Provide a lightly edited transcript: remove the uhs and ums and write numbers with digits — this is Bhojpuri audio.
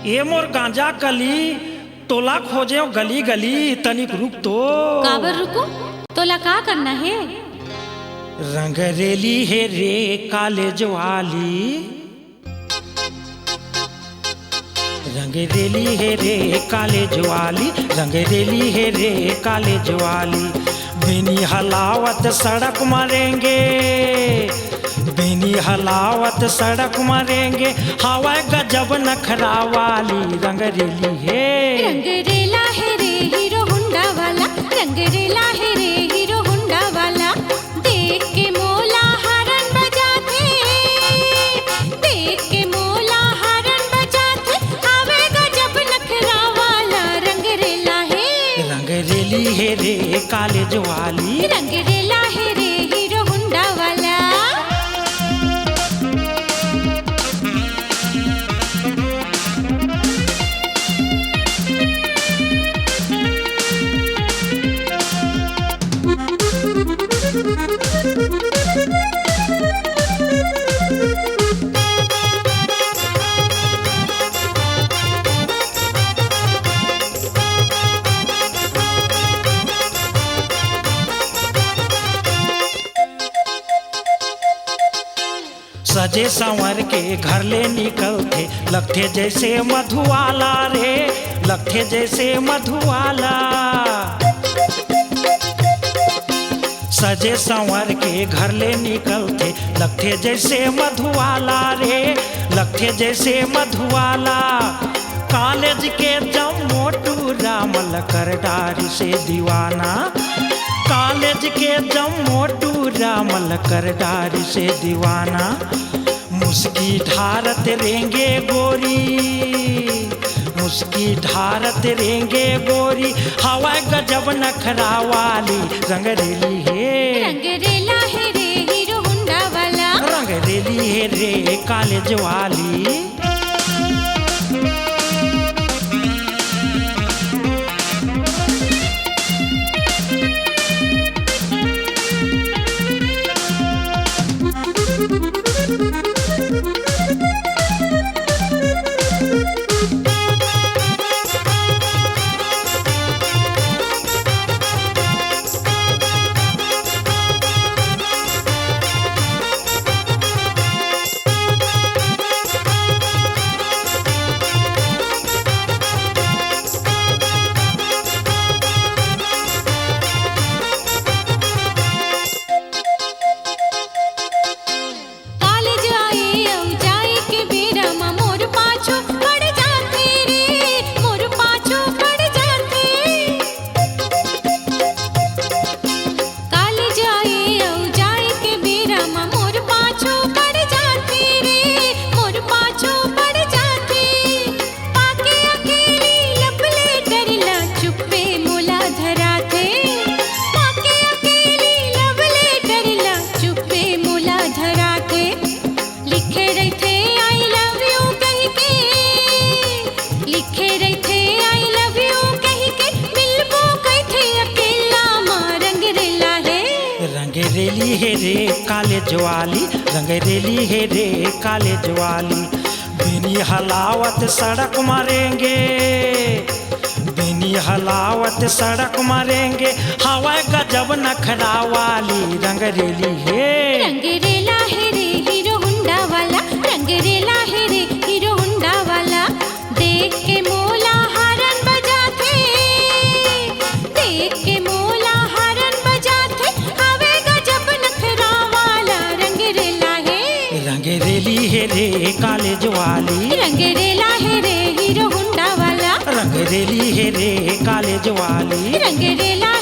ए मोर गांजा कली तोला खोजे गली गली तनिक रुक तो। काबर रुको? तोला का करना है? रंगरेली है रे कॉलेज वाली, रंगरेली है रे कॉलेज वाली, रंगरेली है रे कॉलेज वाली। बिनी हलावत सड़क मारेंगे, बिनी हलावत सड़क मारेंगे, हवा गजब नखरा वाली। रंगरेली है, रंगरेला है रे हीरो होंडा वाला, रंगरेला है रे हीरो होंडा वाला। देख के मोला हरन बजाते, देख के मोला हरन बजाते, हवे गजब नखरा वाला। रंगरेला है, रंगरेली है रे कॉलेज वाली, रंगरेला है रे हीरो होंडा वाला। सजे संवर के घर ले निकलते, लगते जैसे मधुवाला रे, लगते जैसे मधुवाला। सजे संवर के घर ले निकलते, लगते जैसे मधुवाला रे, लगते जैसे मधुवाला। कॉलेज के जब मोटू रामल कर डारी से दीवाना, कॉलेज के जब मोटू रामल कर डारी से दीवाना। मुस्की ढारत रेंगे गोरी, मुस्की ढारत रेंगे गोरी, हवा गजब नखरा वाली। रंगरेली है, रंगरेला है रे हीरो होंडा वाला, रंगरेली है रे कॉलेज वाली। रंगरेली है रे कॉलेज वाली, रंगरेली है रे कॉलेज वाली। बिनी हलावत सड़क मारेंगे, बिनी हलावत सड़क मारेंगे, हवा गजब नखरा वाली। रंगरेली है, रंगरेला है रे हीरो होंडा वाला, रंगरेला है रे हीरो होंडा वाला। देख के मोला हरन बजाते, देख के मोला हरन बजाते, हवे गजब नखरा वाला। रंगरेला है, रंगरेली है रे कॉलेज वाली, रंगरेला है रे हीरो होंडा वाला, रंगरेली है रे कॉलेज वाली। रंगरेला